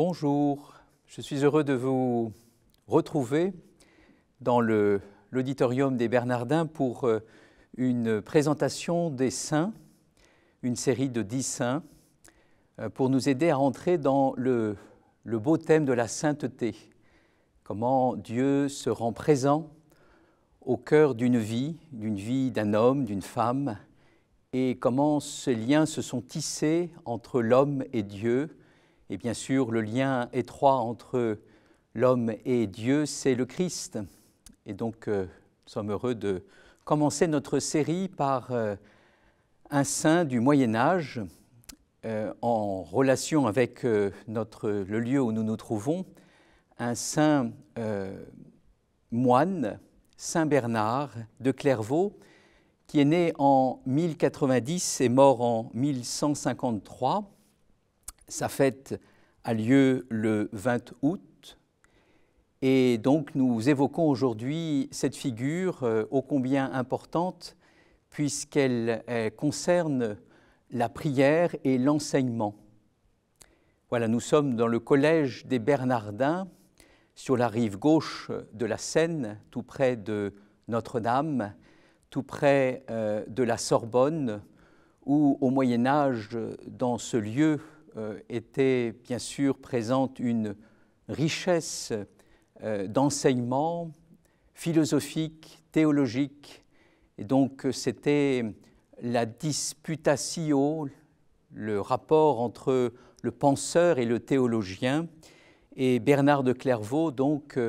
Bonjour, je suis heureux de vous retrouver dans l'auditorium des Bernardins pour une présentation des saints, une série de 10 saints, pour nous aider à entrer dans le beau thème de la sainteté. Comment Dieu se rend présent au cœur d'une vie d'un homme, d'une femme, et comment ces liens se sont tissés entre l'homme et Dieu. Et bien sûr, le lien étroit entre l'homme et Dieu, c'est le Christ. Et donc, nous sommes heureux de commencer notre série par un saint du Moyen-Âge, en relation avec le lieu où nous nous trouvons, un saint moine, Saint Bernard de Clairvaux, qui est né en 1090 et mort en 1153. Sa fête a lieu le 20 août. Et donc nous évoquons aujourd'hui cette figure ô combien importante puisqu'elle concerne la prière et l'enseignement. Voilà, nous sommes dans le collège des Bernardins, sur la rive gauche de la Seine, tout près de Notre-Dame, tout près de la Sorbonne, où au Moyen-Âge, dans ce lieu, était bien sûr présente une richesse d'enseignement philosophique, théologique. Et donc c'était la disputatio, le rapport entre le penseur et le théologien. Et Bernard de Clairvaux donc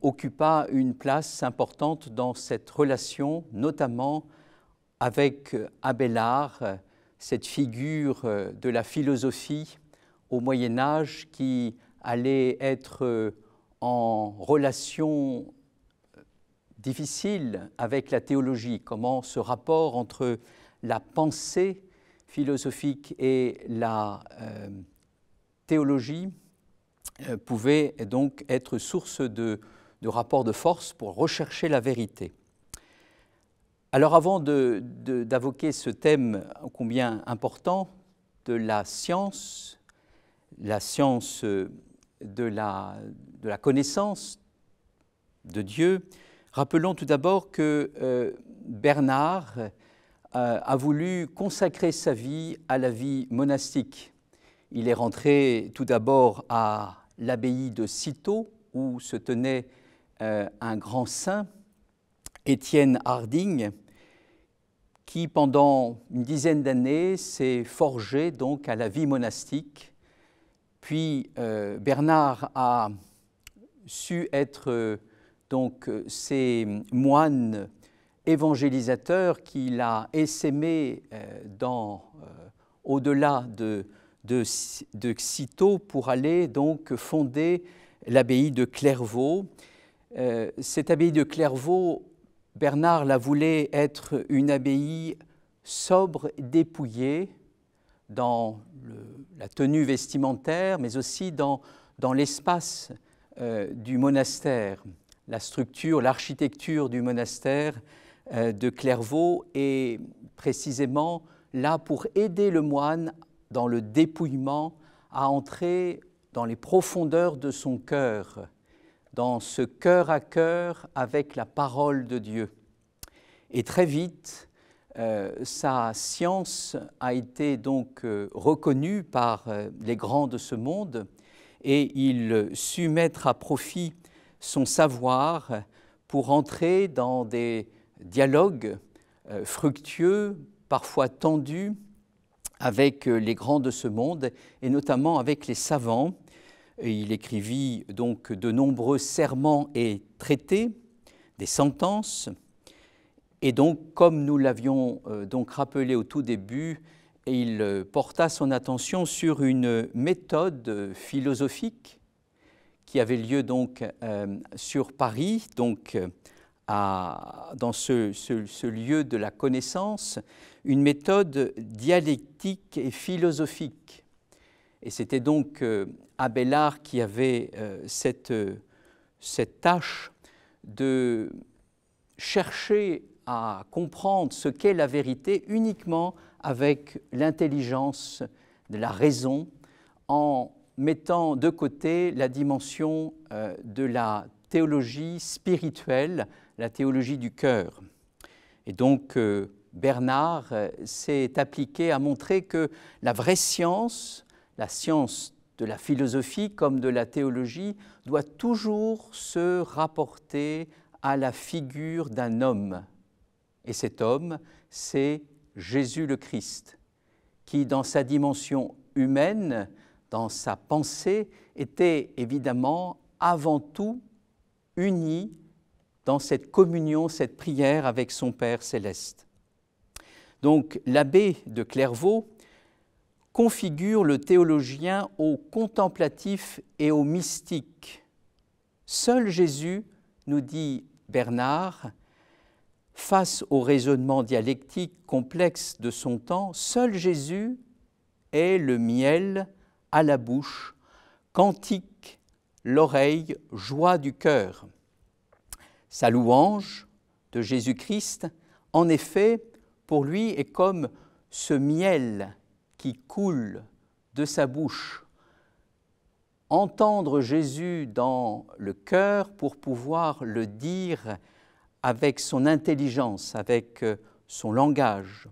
occupa une place importante dans cette relation, notamment avec Abélard, cette figure de la philosophie au Moyen-Âge qui allait être en relation difficile avec la théologie, comment ce rapport entre la pensée philosophique et la théologie pouvait donc être source de rapport de force pour rechercher la vérité. Alors avant d'évoquer ce thème ô combien important de la science de la connaissance de Dieu, rappelons tout d'abord que Bernard a voulu consacrer sa vie à la vie monastique. Il est rentré tout d'abord à l'abbaye de Cîteaux, où se tenait un grand saint, Étienne Harding, qui pendant une dizaine d'années s'est forgé donc à la vie monastique. Puis Bernard a su être donc ces moines évangélisateurs qu'il a essaimés au-delà de Cîteaux pour aller donc fonder l'abbaye de Clairvaux. Cette abbaye de Clairvaux, Bernard la voulait être une abbaye sobre, dépouillée dans la tenue vestimentaire, mais aussi dans l'espace du monastère. La structure, l'architecture du monastère de Clairvaux est précisément là pour aider le moine dans le dépouillement à entrer dans les profondeurs de son cœur, dans ce cœur à cœur avec la parole de Dieu. Et très vite, sa science a été donc reconnue par les grands de ce monde et il sut mettre à profit son savoir pour entrer dans des dialogues fructueux, parfois tendus, avec les grands de ce monde et notamment avec les savants. Et il écrivit donc de nombreux serments et traités, des sentences. Et donc, comme nous l'avions donc rappelé au tout début, il porta son attention sur une méthode philosophique qui avait lieu donc sur Paris, donc dans ce lieu de la connaissance, une méthode dialectique et philosophique. Et c'était donc Abélard qui avait cette tâche de chercher à comprendre ce qu'est la vérité uniquement avec l'intelligence de la raison, en mettant de côté la dimension de la théologie spirituelle, la théologie du cœur. Et donc Bernard s'est appliqué à montrer que la vraie science, la science de la philosophie comme de la théologie, doit toujours se rapporter à la figure d'un homme. Et cet homme, c'est Jésus le Christ, qui dans sa dimension humaine, dans sa pensée, était évidemment avant tout uni dans cette communion, cette prière avec son Père céleste. Donc l'abbé de Clairvaux configure le théologien au contemplatif et au mystique. Seul Jésus, nous dit Bernard, face au raisonnement dialectique complexe de son temps, seul Jésus est le miel à la bouche, cantique, l'oreille, joie du cœur. Sa louange de Jésus-Christ, en effet, pour lui est comme ce miel qui coule de sa bouche. Entendre Jésus dans le cœur pour pouvoir le dire avec son intelligence, avec son langage.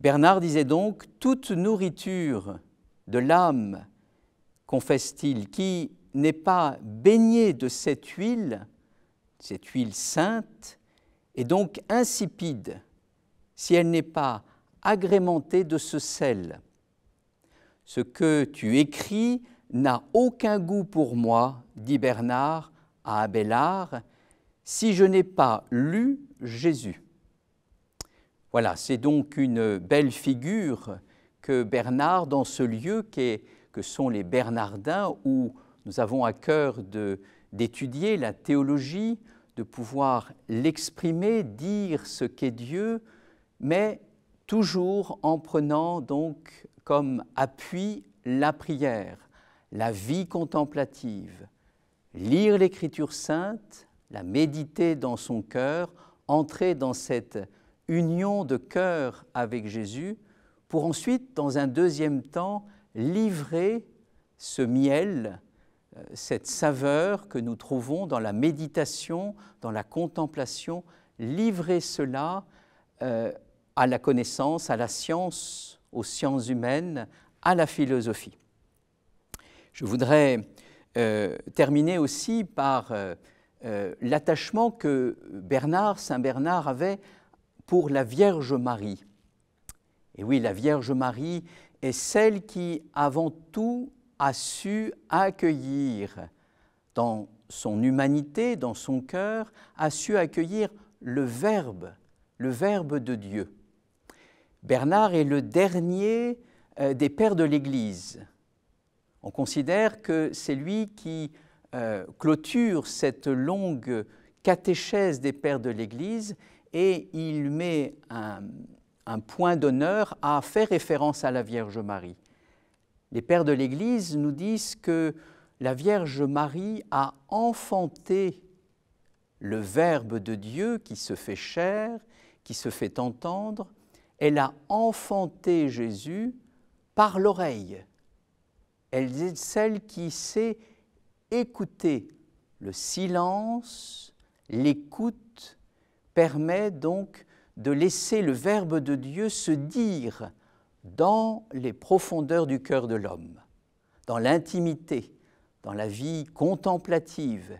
Bernard disait donc, toute nourriture de l'âme, confesse-t-il, qui n'est pas baignée de cette huile sainte, est donc insipide si elle n'est pas agrémentée de ce sel. Ce que tu écris n'a aucun goût pour moi, dit Bernard à Abélard, si je n'ai pas lu Jésus. Voilà, c'est donc une belle figure que Bernard, dans ce lieu que sont les Bernardins, où nous avons à cœur d'étudier la théologie, de pouvoir l'exprimer, dire ce qu'est Dieu, mais toujours en prenant donc comme appui la prière, la vie contemplative, lire l'Écriture sainte, la méditer dans son cœur, entrer dans cette union de cœur avec Jésus, pour ensuite, dans un deuxième temps, livrer ce miel, cette saveur que nous trouvons dans la méditation, dans la contemplation, livrer cela à la connaissance, à la science, aux sciences humaines, à la philosophie. Je voudrais terminer aussi par l'attachement que Saint Bernard avait pour la Vierge Marie. Et oui, la Vierge Marie est celle qui, avant tout, a su accueillir dans son humanité, dans son cœur, a su accueillir le Verbe de Dieu. Bernard est le dernier des pères de l'Église. On considère que c'est lui qui clôture cette longue catéchèse des pères de l'Église et il met un point d'honneur à faire référence à la Vierge Marie. Les pères de l'Église nous disent que la Vierge Marie a enfanté le Verbe de Dieu qui se fait chair, qui se fait entendre. Elle a enfanté Jésus par l'oreille. Elle est celle qui sait écouter. Le silence, l'écoute permet donc de laisser le Verbe de Dieu se dire dans les profondeurs du cœur de l'homme, dans l'intimité, dans la vie contemplative.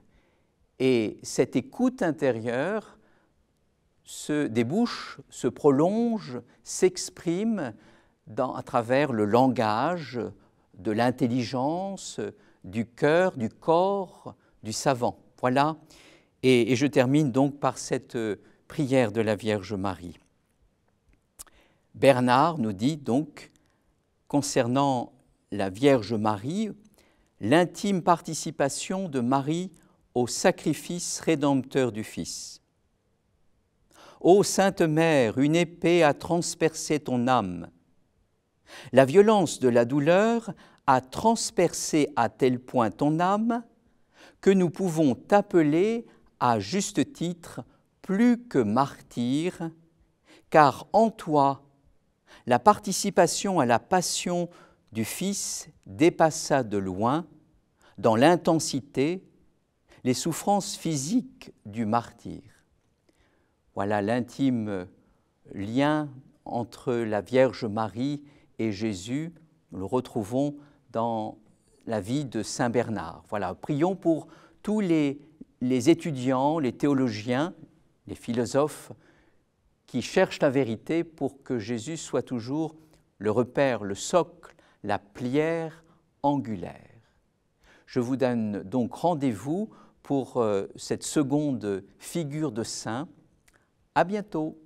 Et cette écoute intérieure se débouche, se prolonge, s'exprime à travers le langage de l'intelligence, du cœur, du corps, du savant. Voilà. Et je termine donc par cette prière de la Vierge Marie. Bernard nous dit donc, concernant la Vierge Marie, l'intime participation de Marie au sacrifice rédempteur du Fils. Ô Sainte Mère, une épée a transpercé ton âme. La violence de la douleur a transpercé à tel point ton âme que nous pouvons t'appeler à juste titre plus que martyr, car en toi, la participation à la passion du Fils dépassa de loin, dans l'intensité, les souffrances physiques du martyr. Voilà l'intime lien entre la Vierge Marie et Jésus. Nous le retrouvons dans la vie de Saint Bernard. Voilà, prions pour tous les étudiants, les théologiens, les philosophes qui cherchent la vérité pour que Jésus soit toujours le repère, le socle, la pierre angulaire. Je vous donne donc rendez-vous pour cette seconde figure de saint. À bientôt.